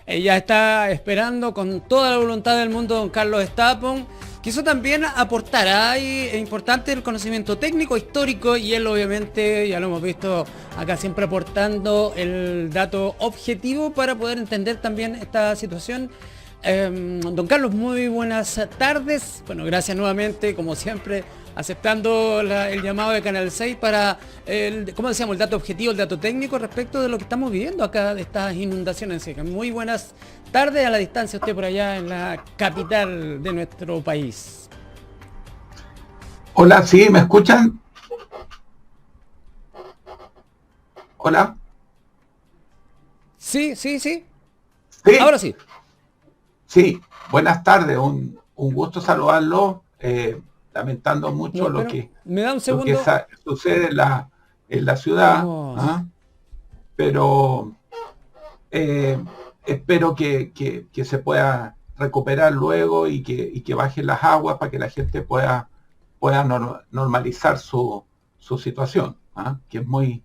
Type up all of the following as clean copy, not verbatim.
Ya está esperando con toda la voluntad del mundo don Carlos Stapon. Quiso también aportar, es importante el conocimiento técnico, histórico, y él obviamente, ya lo hemos visto acá, siempre aportando el dato objetivo para poder entender también esta situación. Don Carlos, muy buenas tardes. Bueno, gracias nuevamente, como siempre, aceptando el llamado de Canal 6 para, ¿cómo decíamos? El dato objetivo, el dato técnico respecto de lo que estamos viviendo acá, de estas inundaciones secas. Muy buenas tardes a la distancia, usted por allá en la capital de nuestro país. Hola, ¿sí? ¿Me escuchan? Hola. Sí, sí, sí. Sí, Ahora sí. sí. Buenas tardes. Un gusto saludarlo. Lamentando No, mucho espero. ¿Me da un segundo? sucede en la ciudad, Oh, ¿ah? Pero eh, espero que se pueda recuperar luego y que bajen las aguas para que la gente pueda normalizar su situación, ¿ah? Que es muy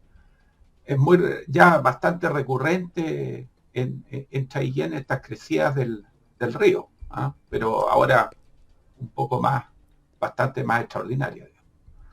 ya bastante recurrente en Chaiquén estas crecidas del río, ¿ah? Pero ahora un poco más, bastante más extraordinaria.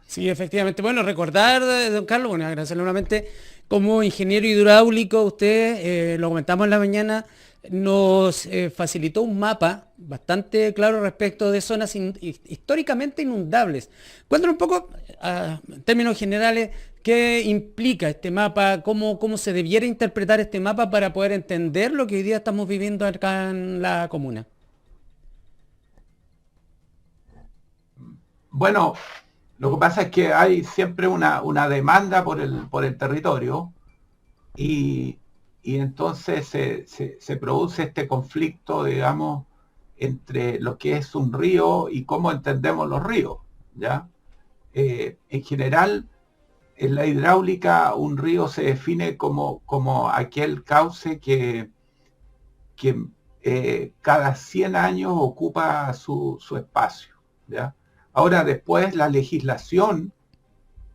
sí, efectivamente. Bueno, recordar, don Carlos, bueno, agradecerle nuevamente, como ingeniero hidráulico, usted, lo comentamos en la mañana, nos facilitó un mapa bastante claro respecto de zonas históricamente inundables. Cuéntanos un poco, en términos generales, qué implica este mapa, cómo se debiera interpretar este mapa para poder entender lo que hoy día estamos viviendo acá en la comuna. Bueno, lo que pasa es que hay siempre una demanda por el territorio y, y entonces se produce este conflicto, digamos, entre lo que es un río y cómo entendemos los ríos, ¿ya? En general, en la hidráulica, un río se define como aquel cauce que cada 100 años ocupa su espacio, ¿ya? Ahora, después, la legislación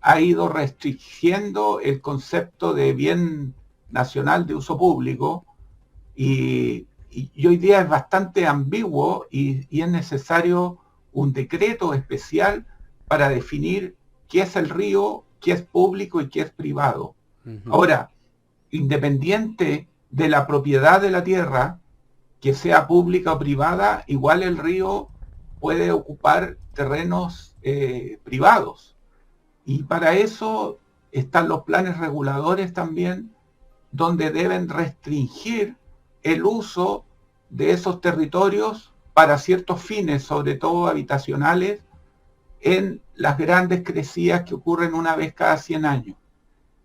ha ido restringiendo el concepto de bien nacional de uso público y hoy día es bastante ambiguo y es necesario un decreto especial para definir qué es el río, qué es público y qué es privado. Ujú. Ahora, independiente de la propiedad de la tierra, que sea pública o privada, igual el río puede ocupar terrenos privados. Y para eso están los planes reguladores también, donde deben restringir el uso de esos territorios para ciertos fines, sobre todo habitacionales, en las grandes crecidas que ocurren una vez cada 100 años.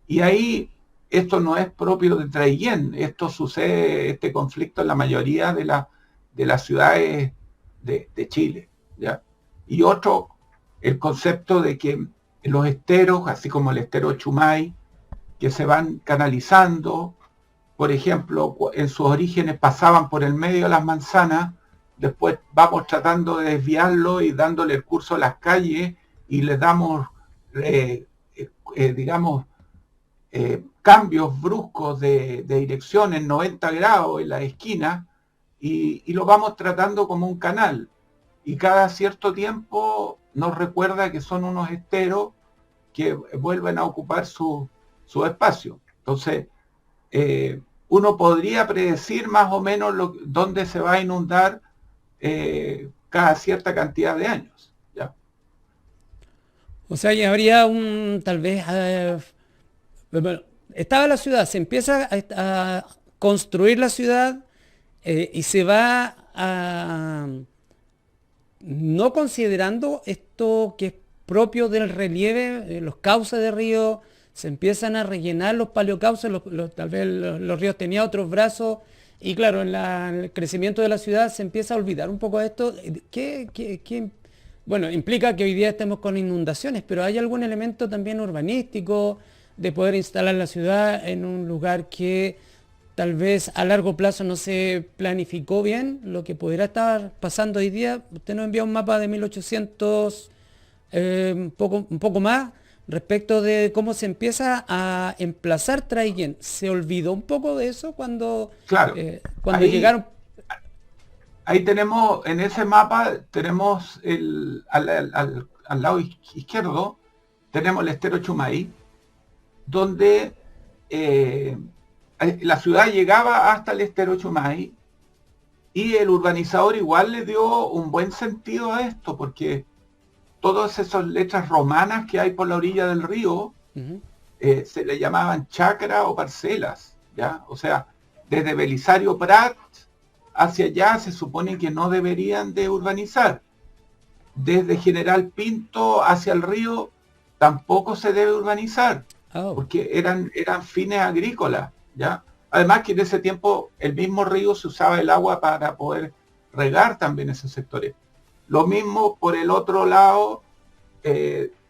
Y ahí esto no es propio de Traillén, esto sucede, este conflicto en la mayoría de las ciudades de Chile, ¿ya? Y otro, el concepto de que los esteros, así como el estero Chumay, que se van canalizando, por ejemplo, en sus orígenes pasaban por el medio de las manzanas, después vamos tratando de desviarlo y dándole el curso a las calles y les damos, digamos, cambios bruscos de dirección en 90 grados en la esquina y lo vamos tratando como un canal. Y cada cierto tiempo nos recuerda que son unos esteros que vuelven a ocupar su espacio. Entonces, uno podría predecir más o menos dónde se va a inundar cada cierta cantidad de años, ¿ya? O sea, ya habría un, tal vez, bueno, estaba la ciudad, se empieza a construir la ciudad, y se va a, no considerando esto que es propio del relieve, los cauces de río, se empiezan a rellenar los paleocauces, tal vez los ríos tenían otros brazos, y claro, en el crecimiento de la ciudad se empieza a olvidar un poco de esto. Bueno, implica que hoy día estemos con inundaciones, pero ¿hay algún elemento también urbanístico de poder instalar la ciudad en un lugar que tal vez a largo plazo no se planificó bien lo que pudiera estar pasando hoy día? Usted nos envía un mapa de 1800, un poco más, respecto de cómo se empieza a emplazar Traillén. ¿Se olvidó un poco de eso Claro, cuando ahí, llegaron? ahí tenemos, en ese mapa, tenemos al lado izquierdo, tenemos el estero Chumay, donde eh, la ciudad llegaba hasta el estero Chumay, y el urbanizador igual le dio un buen sentido a esto, porque todas esas letras romanas que hay por la orilla del río Ujú. se le llamaban chacra o parcelas, ¿ya? O sea, desde Belisario Prat hacia allá se supone que no deberían de urbanizar. Desde General Pinto hacia el río tampoco se debe urbanizar, Oh, porque eran fines agrícolas, ¿ya? Además que en ese tiempo el mismo río se usaba el agua para poder regar también esos sectores. Lo mismo por el otro lado,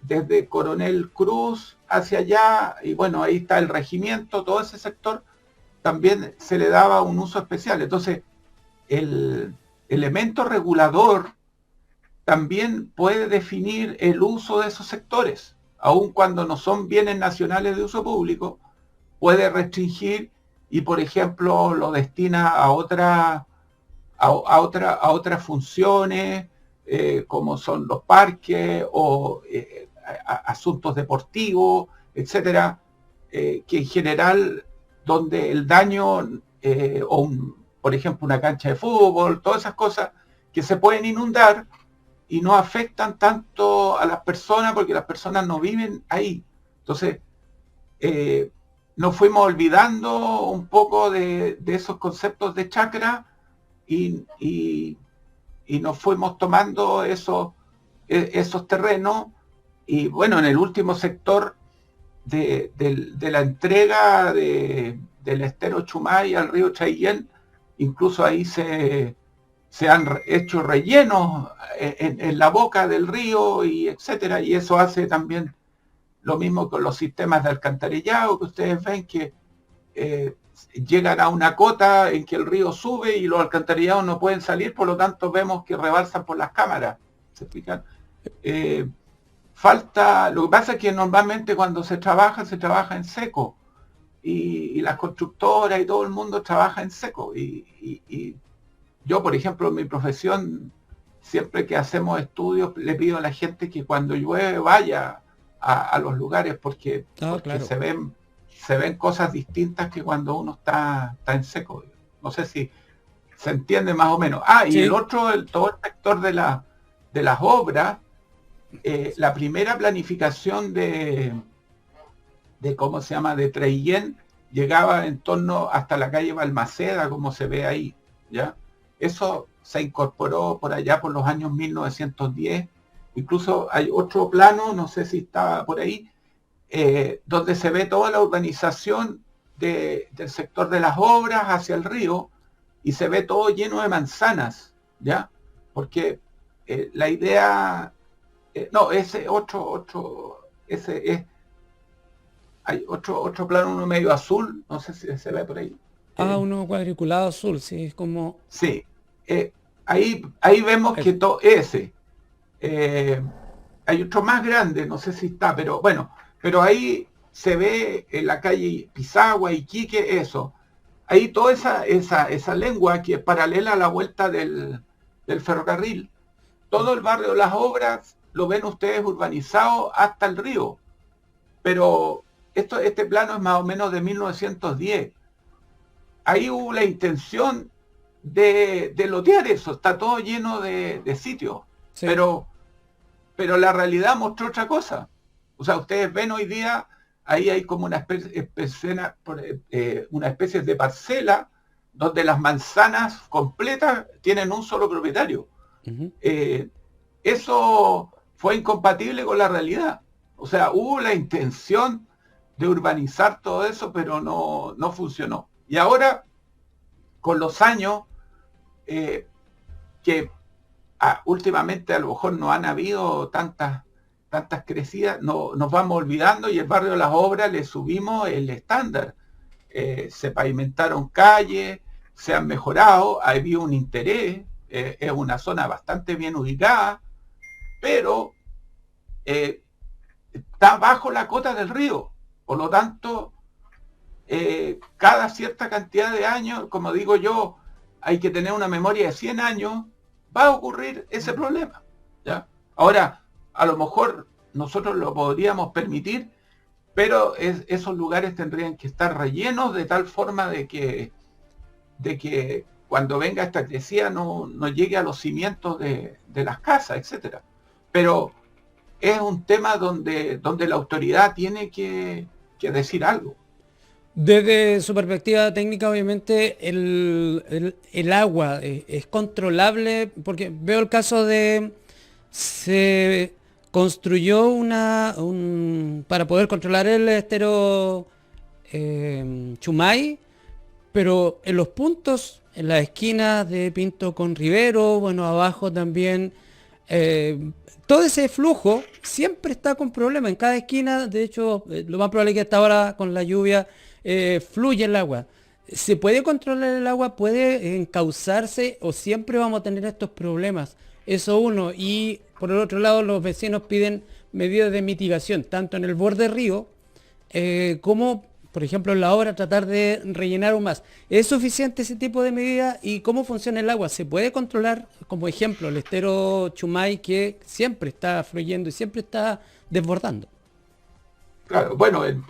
desde Coronel Cruz hacia allá, y bueno, ahí está el regimiento, todo ese sector, también se le daba un uso especial. Entonces, el elemento regulador también puede definir el uso de esos sectores, aun cuando no son bienes nacionales de uso público, puede restringir y, por ejemplo, lo destina a otras funciones, como son los parques o asuntos deportivos, etcétera, que en general, donde el daño, por ejemplo, una cancha de fútbol, todas esas cosas que se pueden inundar y no afectan tanto a las personas porque las personas no viven ahí. Entonces, eh, nos fuimos olvidando un poco de esos conceptos de chakra y nos fuimos tomando esos terrenos y bueno, en el último sector de la entrega del estero Chumay al río Chayén, incluso ahí se han hecho rellenos en la boca del río y etcétera, y eso hace también lo mismo con los sistemas de alcantarillado que ustedes ven que eh, llegan a una cota en que el río sube y los alcantarillados no pueden salir, por lo tanto vemos que rebalsan por las cámaras. ¿Se explican? Eh, lo que pasa es que normalmente cuando se trabaja en seco y las constructoras y todo el mundo trabaja en seco y yo, por ejemplo, en mi profesión, siempre que hacemos estudios, le pido a la gente que cuando llueve vaya a los lugares ah, porque claro. se ven cosas distintas que cuando uno está en seco. No sé si se entiende más o menos. Ah, y el Sí. otro, todo el sector de las obras, la primera planificación ¿cómo se llama?, de Treillén, llegaba en torno hasta la calle Balmaceda, como se ve ahí, ¿ya? Eso se incorporó por allá por los años 1910. Incluso hay otro plano, no sé si está por ahí, donde se ve toda la urbanización del sector de las obras hacia el río y se ve todo lleno de manzanas, ¿ya? Porque la idea, no, ese es, hay otro plano, uno medio azul, no sé si se ve por ahí. Ah, Eh, uno cuadriculado azul, sí, es como... sí, ahí vemos que eso. todo ese. Eh, hay otro más grande, no sé si está, pero bueno, pero ahí se ve en la calle Pisagua, Iquique, eso. Ahí toda esa lengua que es paralela a la vuelta del ferrocarril, todo el barrio de las obras lo ven ustedes urbanizado hasta el río. Pero este plano es más o menos de 1910. Ahí hubo la intención de lotear eso, está todo lleno de sitios, Sí. pero la realidad mostró otra cosa. O sea, ustedes ven hoy día, ahí hay como una especie de parcela donde las manzanas completas tienen un solo propietario. Ujú. Eh, Eso fue incompatible con la realidad. O sea, hubo la intención de urbanizar todo eso, pero no funcionó. Y ahora, con los años, eh, que últimamente a lo mejor no han habido tantas crecidas, nos vamos olvidando y el barrio de las obras le subimos el estándar. Se pavimentaron calles, se han mejorado, ha habido un interés, es una zona bastante bien ubicada, pero está bajo la cota del río. Por lo tanto, cada cierta cantidad de años, como digo yo, hay que tener una memoria de 100 años, va a ocurrir ese problema, ¿ya? Ahora, a lo mejor nosotros lo podríamos permitir, pero esos lugares tendrían que estar rellenos de tal forma de que cuando venga esta crecida no llegue a los cimientos de las casas, etcétera. Pero es un tema donde la autoridad tiene que decir algo. Desde su perspectiva técnica, obviamente, el agua es controlable, porque veo el caso de... Se construyó para poder controlar el estero Chumay, pero en los puntos, en las esquinas de Pinto con Rivero, bueno, abajo también, todo ese flujo siempre está con problemas. En cada esquina, de hecho, lo más probable es que hasta ahora con la lluvia fluye el agua. ¿Se puede controlar el agua? ¿Puede encauzarse o siempre vamos a tener estos problemas? Eso uno. Y por el otro lado, los vecinos piden medidas de mitigación, tanto en el borde río como, por ejemplo, en la obra, tratar de rellenar aún más. ¿Es suficiente ese tipo de medidas? ¿Y cómo funciona el agua? ¿Se puede controlar, como ejemplo, el estero Chumay, que siempre está fluyendo y siempre está desbordando? Claro, bueno, en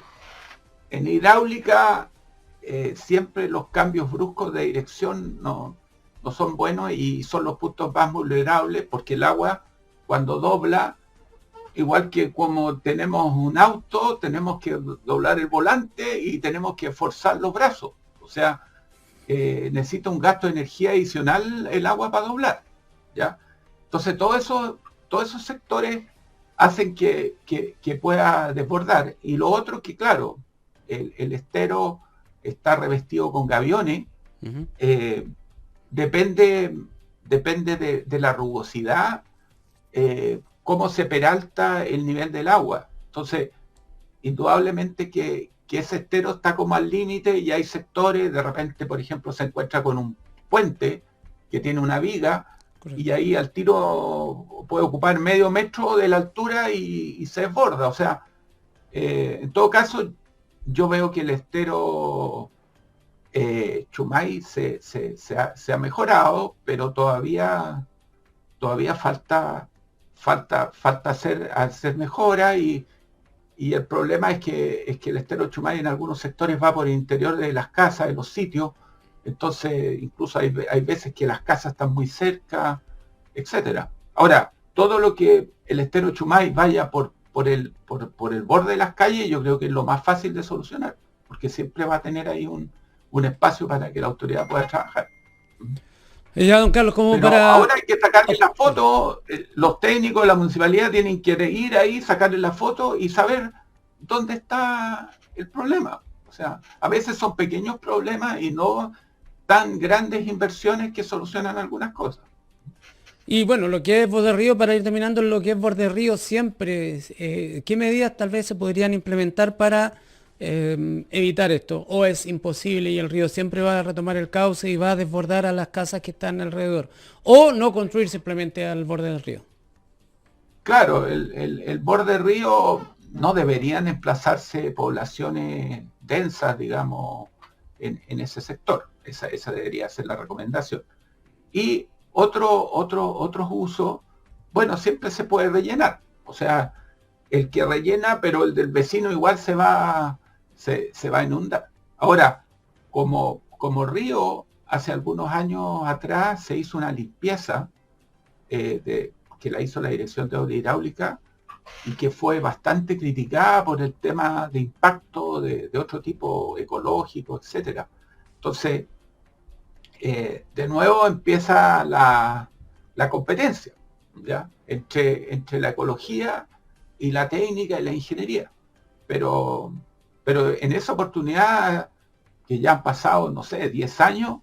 hidráulica siempre los cambios bruscos de dirección no son buenos y son los puntos más vulnerables, porque el agua cuando dobla, igual que como tenemos un auto, tenemos que doblar el volante y tenemos que forzar los brazos. O sea, necesita un gasto de energía adicional el agua para doblar, ¿ya? Entonces todos esos sectores hacen que pueda desbordar. Y lo otro que, claro, el estero está revestido con gaviones. Uh-huh. Depende de la rugosidad, cómo se peralta el nivel del agua. Entonces, indudablemente que ese estero está como al límite y hay sectores, de repente, por ejemplo, se encuentra con un puente que tiene una viga. Correcto. Y ahí al tiro puede ocupar medio metro de la altura y se desborda. O sea, en todo caso, yo veo que el estero Chumay se ha mejorado, pero todavía falta hacer mejora y el problema es que el estero Chumay en algunos sectores va por el interior de las casas, de los sitios. Entonces, incluso hay veces que las casas están muy cerca, etcétera. Ahora, todo lo que el estero Chumay vaya por el borde de las calles, yo creo que es lo más fácil de solucionar, porque siempre va a tener ahí un espacio para que la autoridad pueda trabajar. Ya, don Carlos, como pero para... ahora hay que sacarle la foto, los técnicos de la municipalidad tienen que ir ahí, sacarle la foto y saber dónde está el problema. O sea, a veces son pequeños problemas y no tan grandes inversiones que solucionan algunas cosas. Y bueno, lo que es borde río, para ir terminando, lo que es borde río siempre, ¿qué medidas tal vez se podrían implementar para evitar esto? ¿O es imposible y el río siempre va a retomar el cauce y va a desbordar a las casas que están alrededor? ¿O no construir simplemente al borde del río? Claro, el borde río no deberían emplazarse poblaciones densas, digamos, en ese sector. Esa debería ser la recomendación. Y otros usos, bueno, siempre se puede rellenar. O sea, el que rellena, pero el del vecino igual se va a inundar. Ahora, como río, hace algunos años atrás se hizo una limpieza que la hizo la Dirección de Obra Hidráulica y que fue bastante criticada por el tema de impacto de otro tipo ecológico, etcétera. Entonces, de nuevo empieza la competencia, ¿ya? Entre la ecología y la técnica y la ingeniería. Pero en esa oportunidad, que ya han pasado, no sé, 10 años,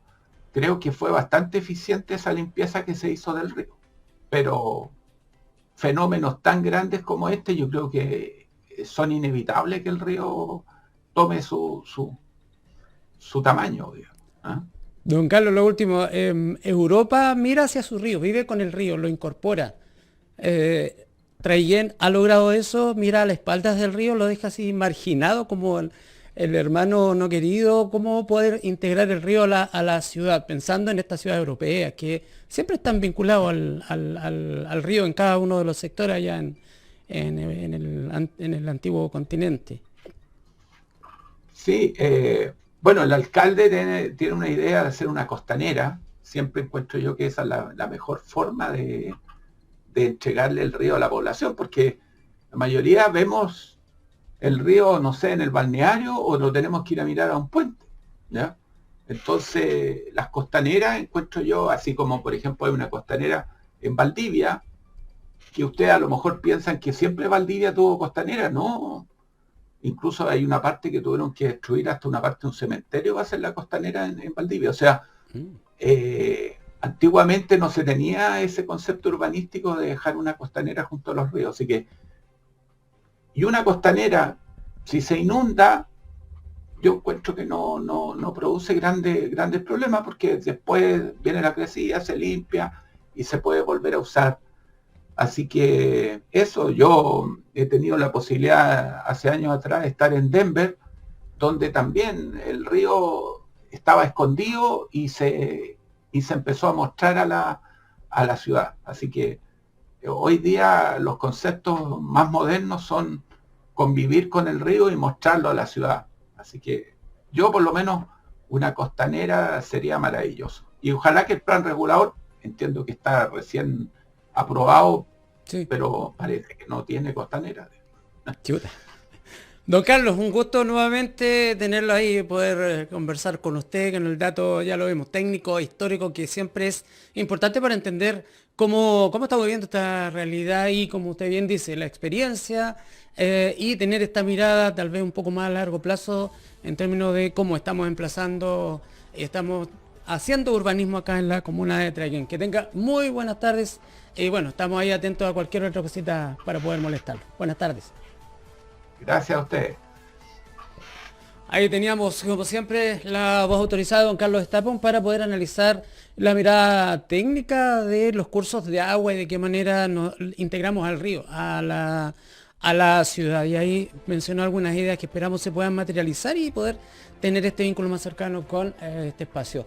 creo que fue bastante eficiente esa limpieza que se hizo del río. Pero fenómenos tan grandes como este, yo creo que son inevitables que el río tome su tamaño, digamos, ¿eh? Don Carlos, lo último, Europa mira hacia su río, vive con el río, lo incorpora. Traillén ha logrado eso, mira a las espaldas del río, lo deja así marginado como el hermano no querido. ¿Cómo poder integrar el río a la ciudad? Pensando en estas ciudades europeas que siempre están vinculados al río en cada uno de los sectores allá en el antiguo continente. Sí, bueno, el alcalde tiene una idea de hacer una costanera. Siempre encuentro yo que esa es la mejor forma de entregarle el río a la población, porque la mayoría vemos el río, no sé, en el balneario o lo tenemos que ir a mirar a un puente, ¿ya? Entonces, las costaneras encuentro yo, así como por ejemplo hay una costanera en Valdivia, que ustedes a lo mejor piensan que siempre Valdivia tuvo costanera, no. Incluso hay una parte que tuvieron que destruir hasta una parte de un cementerio para hacer la costanera en Valdivia. O sea, antiguamente no se tenía ese concepto urbanístico de dejar una costanera junto a los ríos. Así que, y una costanera, si se inunda, yo encuentro que no produce grandes problemas, porque después viene la crecida, se limpia y se puede volver a usar. Así que eso, yo he tenido la posibilidad hace años atrás de estar en Denver, donde también el río estaba escondido y se empezó a mostrar a la ciudad. Así que hoy día los conceptos más modernos son convivir con el río y mostrarlo a la ciudad. Así que yo por lo menos una costanera sería maravilloso. Y ojalá que el plan regulador, entiendo que está recién aprobado, sí, pero parece que no tiene costanera. Chuta. Don Carlos, un gusto nuevamente tenerlo ahí, poder conversar con usted, con el dato, ya lo vemos, técnico, histórico, que siempre es importante para entender cómo estamos viviendo esta realidad y, como usted bien dice, la experiencia y tener esta mirada tal vez un poco más a largo plazo en términos de cómo estamos emplazando, estamos haciendo urbanismo acá en la comuna de Traillén. Que tenga muy buenas tardes y bueno, estamos ahí atentos a cualquier otra cosita para poder molestarlo. Buenas tardes. Gracias a ustedes. Ahí teníamos, como siempre, la voz autorizada de don Carlos Stapon para poder analizar la mirada técnica de los cursos de agua y de qué manera nos integramos al río, a la ciudad. Y ahí mencionó algunas ideas que esperamos se puedan materializar y poder tener este vínculo más cercano con este espacio.